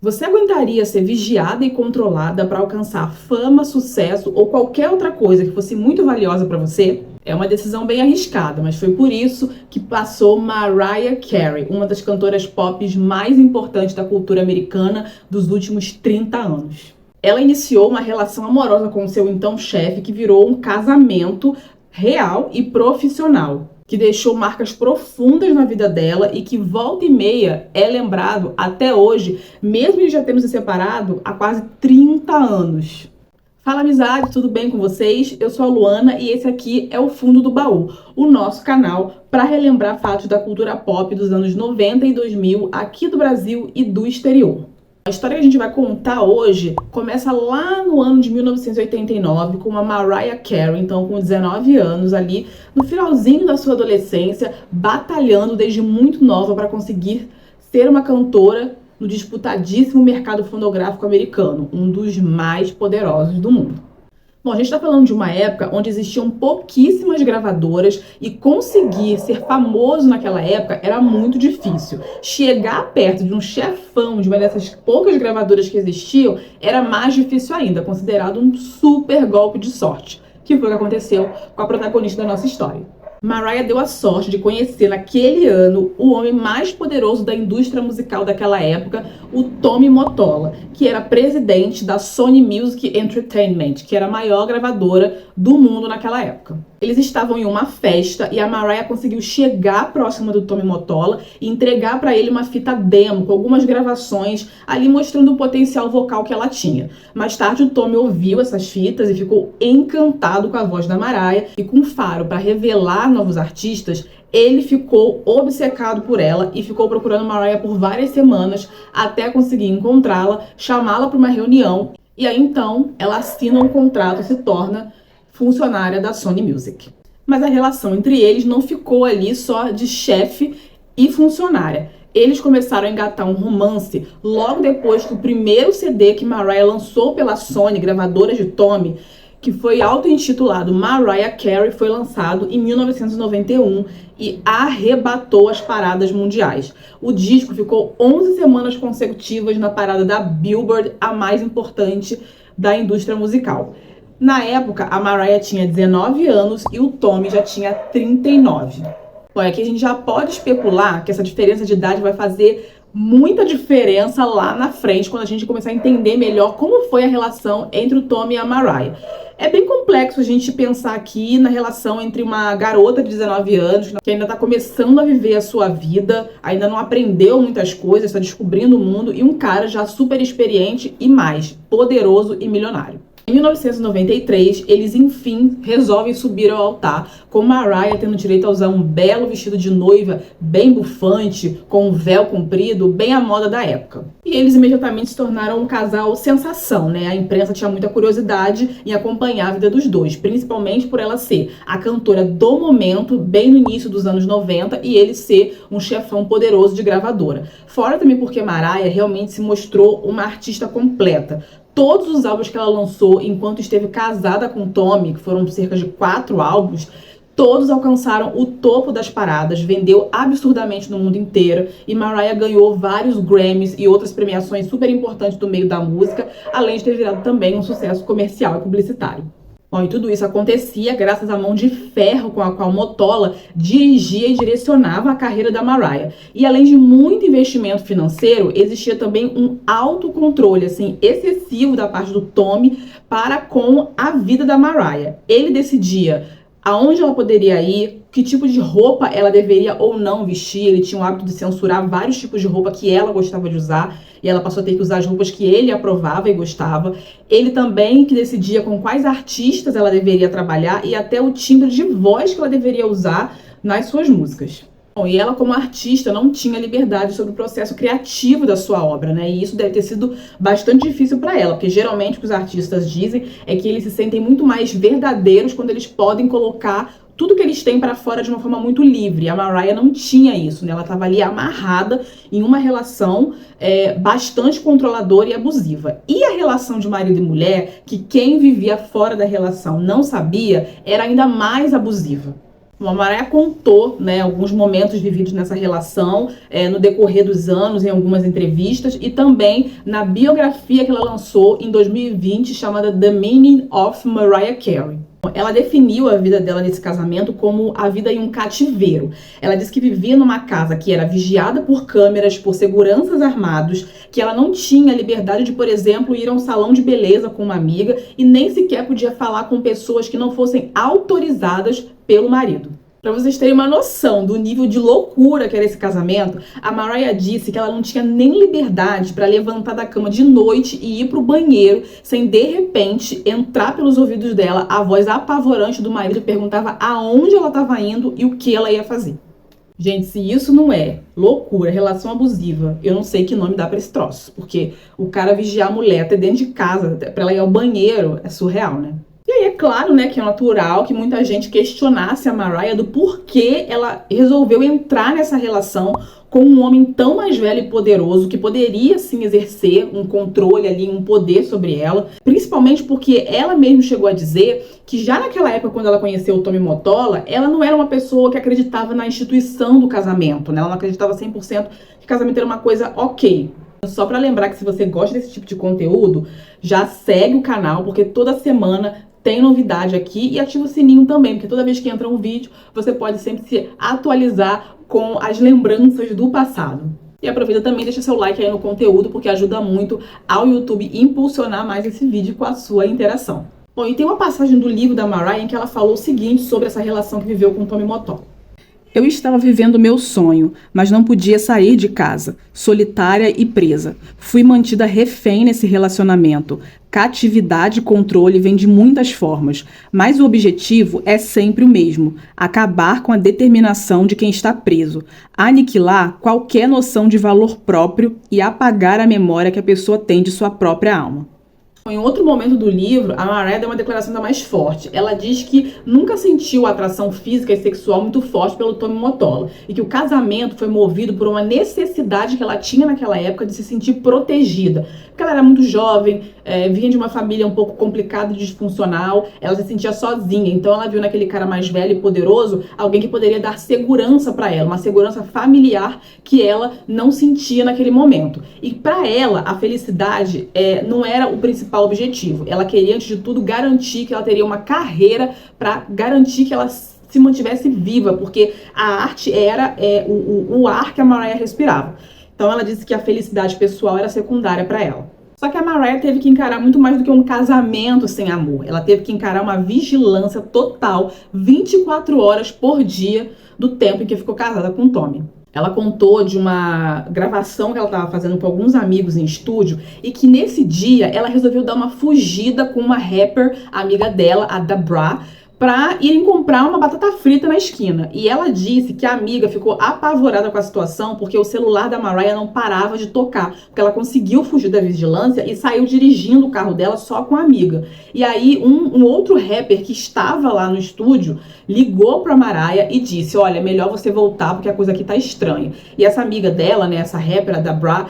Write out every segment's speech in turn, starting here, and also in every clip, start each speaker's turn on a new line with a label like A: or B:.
A: Você aguentaria ser vigiada e controlada para alcançar fama, sucesso ou qualquer outra coisa que fosse muito valiosa para você? É uma decisão bem arriscada, mas foi por isso que passou Mariah Carey, uma das cantoras pop mais importantes da cultura americana dos últimos 30 anos. Ela iniciou uma relação amorosa com seu então chefe, que virou um casamento real e profissional, que deixou marcas profundas na vida dela e que volta e meia é lembrado até hoje, mesmo ele já tendo se separado há quase 30 anos. Fala, amizade, tudo bem com vocês? Eu sou a Luana e esse aqui é o Fundo do Baú, o nosso canal para relembrar fatos da cultura pop dos anos 90 e 2000 aqui do Brasil e do exterior. A história que a gente vai contar hoje começa lá no ano de 1989 com a Mariah Carey, então com 19 anos ali, no finalzinho da sua adolescência, batalhando desde muito nova para conseguir ser uma cantora no disputadíssimo mercado fonográfico americano, um dos mais poderosos do mundo. Bom, a gente está falando de uma época onde existiam pouquíssimas gravadoras e conseguir ser famoso naquela época era muito difícil. Chegar perto de um chefão de uma dessas poucas gravadoras que existiam era mais difícil ainda, considerado um super golpe de sorte, que foi o que aconteceu com a protagonista da nossa história. Mariah deu a sorte de conhecer naquele ano o homem mais poderoso da indústria musical daquela época, o Tommy Mottola, que era presidente da Sony Music Entertainment, que era a maior gravadora do mundo naquela época. Eles estavam em uma festa e a Mariah conseguiu chegar próxima do Tommy Mottola e entregar para ele uma fita demo com algumas gravações ali mostrando o potencial vocal que ela tinha. Mais tarde o Tommy ouviu essas fitas e ficou encantado com a voz da Mariah e com faro para revelar novos artistas, ele ficou obcecado por ela e ficou procurando Mariah por várias semanas até conseguir encontrá-la, chamá-la para uma reunião e aí então ela assina um contrato e se torna funcionária da Sony Music. Mas a relação entre eles não ficou ali só de chefe e funcionária. Eles começaram a engatar um romance logo depois que o primeiro CD que Mariah lançou pela Sony, gravadora de Tommy, que foi auto-intitulado Mariah Carey, foi lançado em 1991 e arrebatou as paradas mundiais. O disco ficou 11 semanas consecutivas na parada da Billboard, a mais importante da indústria musical. Na época, a Mariah tinha 19 anos e o Tommy já tinha 39. Bom, aqui a gente já pode especular que essa diferença de idade vai fazer muita diferença lá na frente, quando a gente começar a entender melhor como foi a relação entre o Tommy e a Mariah. É bem complexo a gente pensar aqui na relação entre uma garota de 19 anos, que ainda está começando a viver a sua vida, ainda não aprendeu muitas coisas, está descobrindo o mundo, e um cara já super experiente e mais poderoso e milionário. Em 1993, eles enfim resolvem subir ao altar, com Mariah tendo direito a usar um belo vestido de noiva bem bufante, com um véu comprido, bem à moda da época. E eles imediatamente se tornaram um casal sensação, né? A imprensa tinha muita curiosidade em acompanhar a vida dos dois, principalmente por ela ser a cantora do momento, bem no início dos anos 90, e ele ser um chefão poderoso de gravadora. Fora também porque Mariah realmente se mostrou uma artista completa. Todos os álbuns que ela lançou enquanto esteve casada com Tommy, que foram cerca de 4 álbuns, todos alcançaram o topo das paradas, vendeu absurdamente no mundo inteiro e Mariah ganhou vários Grammys e outras premiações super importantes do meio da música, além de ter virado também um sucesso comercial e publicitário. Bom, e tudo isso acontecia graças à mão de ferro com a qual Mottola dirigia e direcionava a carreira da Mariah. E além de muito investimento financeiro, existia também um autocontrole, assim, excessivo da parte do Tommy para com a vida da Mariah. Ele decidia aonde ela poderia ir, que tipo de roupa ela deveria ou não vestir. Ele tinha o hábito de censurar vários tipos de roupa que ela gostava de usar, e ela passou a ter que usar as roupas que ele aprovava e gostava. Ele também que decidia com quais artistas ela deveria trabalhar e até o timbre de voz que ela deveria usar nas suas músicas. Bom, e ela, como artista, não tinha liberdade sobre o processo criativo da sua obra, né? E isso deve ter sido bastante difícil para ela, porque geralmente o que os artistas dizem é que eles se sentem muito mais verdadeiros quando eles podem colocar tudo que eles têm para fora de uma forma muito livre. A Mariah não tinha isso, né? Ela estava ali amarrada em uma relação bastante controladora e abusiva. E a relação de marido e mulher, que quem vivia fora da relação não sabia, era ainda mais abusiva. A Mariah contou, né, alguns momentos vividos nessa relação no decorrer dos anos, em algumas entrevistas, e também na biografia que ela lançou em 2020, chamada The Meaning of Mariah Carey. Ela definiu a vida dela nesse casamento como a vida em um cativeiro. Ela disse que vivia numa casa que era vigiada por câmeras, por seguranças armados, que ela não tinha liberdade de, por exemplo, ir a um salão de beleza com uma amiga e nem sequer podia falar com pessoas que não fossem autorizadas pelo marido. Para vocês terem uma noção do nível de loucura que era esse casamento, a Mariah disse que ela não tinha nem liberdade para levantar da cama de noite e ir pro banheiro sem, de repente, entrar pelos ouvidos dela a voz apavorante do marido que perguntava aonde ela estava indo e o que ela ia fazer. Gente, se isso não é loucura, relação abusiva, eu não sei que nome dá pra esse troço. Porque o cara vigiar a mulher até dentro de casa, pra ela ir ao banheiro, é surreal, né? E aí é claro, né, que é natural que muita gente questionasse a Mariah do porquê ela resolveu entrar nessa relação com um homem tão mais velho e poderoso, que poderia, sim, exercer um controle ali, um poder sobre ela. Principalmente porque ela mesma chegou a dizer que já naquela época, quando ela conheceu o Tommy Mottola, ela não era uma pessoa que acreditava na instituição do casamento, né? Ela não acreditava 100% que casamento era uma coisa ok. Só pra lembrar que se você gosta desse tipo de conteúdo, já segue o canal, porque toda semana tem novidade aqui, e ativa o sininho também, porque toda vez que entra um vídeo, você pode sempre se atualizar com as lembranças do passado. E aproveita também, deixa seu like aí no conteúdo, porque ajuda muito ao YouTube impulsionar mais esse vídeo com a sua interação. Bom, e tem uma passagem do livro da Mariah em que ela falou o seguinte sobre essa relação que viveu com o Tommy Mottola. Eu estava vivendo meu sonho, mas não podia sair de casa, solitária e presa. Fui mantida refém nesse relacionamento. Catividade e controle vem de muitas formas, mas o objetivo é sempre o mesmo: acabar com a determinação de quem está preso, aniquilar qualquer noção de valor próprio e apagar a memória que a pessoa tem de sua própria alma. Em outro momento do livro, a Mariah deu uma declaração ainda mais forte. Ela diz que nunca sentiu atração física e sexual muito forte pelo Tommy Mottola e que o casamento foi movido por uma necessidade que ela tinha naquela época de se sentir protegida. Porque ela era muito jovem, vinha de uma família um pouco complicada e disfuncional, ela se sentia sozinha. Então ela viu naquele cara mais velho e poderoso alguém que poderia dar segurança para ela, uma segurança familiar que ela não sentia naquele momento. E para ela, a felicidade não era o principal objetivo. Ela queria, antes de tudo, garantir que ela teria uma carreira para garantir que ela se mantivesse viva, porque a arte era o ar que a Mariah respirava. Então ela disse que a felicidade pessoal era secundária para ela. Só que a Mariah teve que encarar muito mais do que um casamento sem amor. Ela teve que encarar uma vigilância total, 24 horas por dia, do tempo em que ficou casada com o Tommy. Ela contou de uma gravação que ela estava fazendo com alguns amigos em estúdio e que nesse dia ela resolveu dar uma fugida com uma rapper amiga dela, a Da Bra, para irem comprar uma batata frita na esquina. E ela disse que a amiga ficou apavorada com a situação porque o celular da Mariah não parava de tocar, porque ela conseguiu fugir da vigilância e saiu dirigindo o carro dela só com a amiga. E aí um outro rapper que estava lá no estúdio ligou pra Mariah e disse: olha, melhor você voltar porque a coisa aqui tá estranha. E essa amiga dela, né, essa rapper, a Da Bra,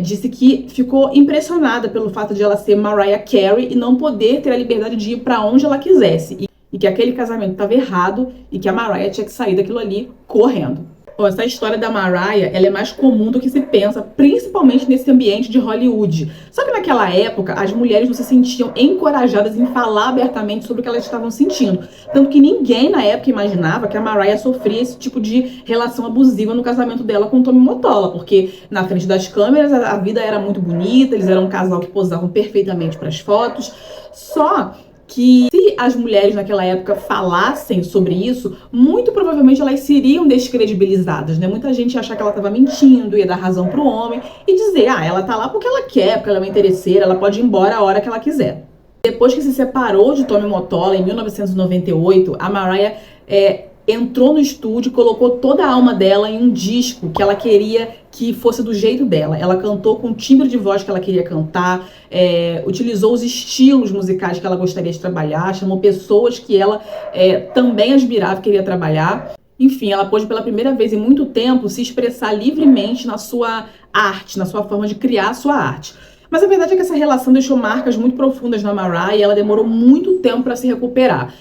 A: disse que ficou impressionada pelo fato de ela ser Mariah Carey e não poder ter a liberdade de ir pra onde ela quisesse. E que aquele casamento estava errado e que a Mariah tinha que sair daquilo ali correndo. Bom, essa história da Mariah, ela é mais comum do que se pensa, principalmente nesse ambiente de Hollywood. Só que naquela época, as mulheres não se sentiam encorajadas em falar abertamente sobre o que elas estavam sentindo. Tanto que ninguém na época imaginava que a Mariah sofria esse tipo de relação abusiva no casamento dela com o Tommy Mottola, porque na frente das câmeras a vida era muito bonita, eles eram um casal que posavam perfeitamente para as fotos. Só que se as mulheres naquela época falassem sobre isso, muito provavelmente elas seriam descredibilizadas, né? Muita gente ia achar que ela estava mentindo, ia dar razão pro homem e dizer, ela tá lá porque ela quer, porque ela é uma interesseira, ela pode ir embora a hora que ela quiser. Depois que se separou de Tommy Mottola em 1998, a Mariah entrou no estúdio, colocou toda a alma dela em um disco que ela queria que fosse do jeito dela. Ela cantou com o timbre de voz que ela queria cantar, utilizou os estilos musicais que ela gostaria de trabalhar, chamou pessoas que ela também admirava e queria trabalhar. Enfim, ela pôde pela primeira vez em muito tempo se expressar livremente na sua arte, na sua forma de criar a sua arte. Mas a verdade é que essa relação deixou marcas muito profundas na Mariah e ela demorou muito tempo para se recuperar.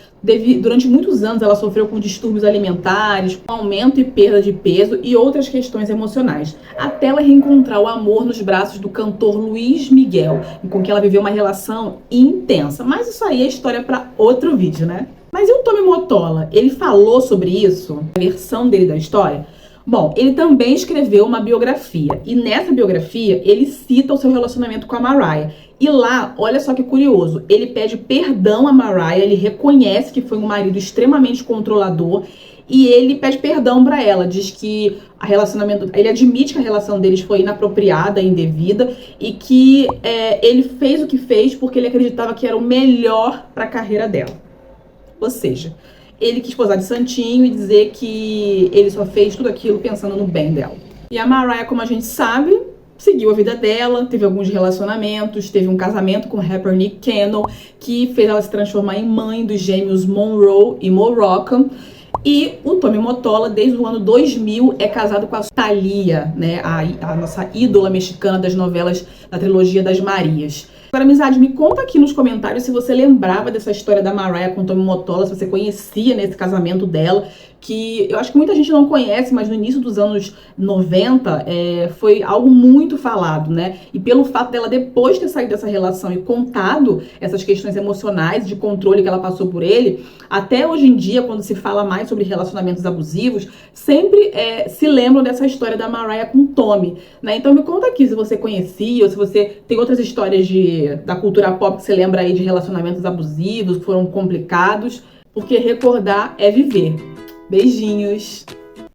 A: Durante muitos anos ela sofreu com distúrbios alimentares, com aumento e perda de peso e outras questões emocionais, até ela reencontrar o amor nos braços do cantor Luís Miguel, com quem ela viveu uma relação intensa. Mas isso aí é história para outro vídeo, né? Mas e o Tommy Mottola? Ele falou sobre isso? A versão dele da história? Bom, ele também escreveu uma biografia, e nessa biografia ele cita o seu relacionamento com a Mariah. E lá, olha só que curioso, ele pede perdão a Mariah, ele reconhece que foi um marido extremamente controlador, e ele pede perdão pra ela, diz que ele admite que a relação deles foi inapropriada, indevida, e que ele fez o que fez porque ele acreditava que era o melhor pra carreira dela. Ou seja, ele quis posar de santinho e dizer que ele só fez tudo aquilo pensando no bem dela. E a Mariah, como a gente sabe, seguiu a vida dela, teve alguns relacionamentos, teve um casamento com o rapper Nick Cannon, que fez ela se transformar em mãe dos gêmeos Monroe e Mo Rocca. E o Tommy Mottola, desde o ano 2000, é casado com a Thalia, né, a nossa ídola mexicana das novelas da trilogia das Marias. Agora, amizade, me conta aqui nos comentários se você lembrava dessa história da Mariah com o Tommy Mottola, se você conhecia nesse casamento dela, que eu acho que muita gente não conhece, mas no início dos anos 90 foi algo muito falado, né? E pelo fato dela, depois de ter saído dessa relação e contado essas questões emocionais de controle que ela passou por ele, até hoje em dia, quando se fala mais sobre relacionamentos abusivos, sempre se lembram dessa história da Mariah com o Tommy, né? Então me conta aqui se você conhecia, ou se você tem outras histórias da cultura pop que você lembra aí de relacionamentos abusivos, que foram complicados, porque recordar é viver. Beijinhos!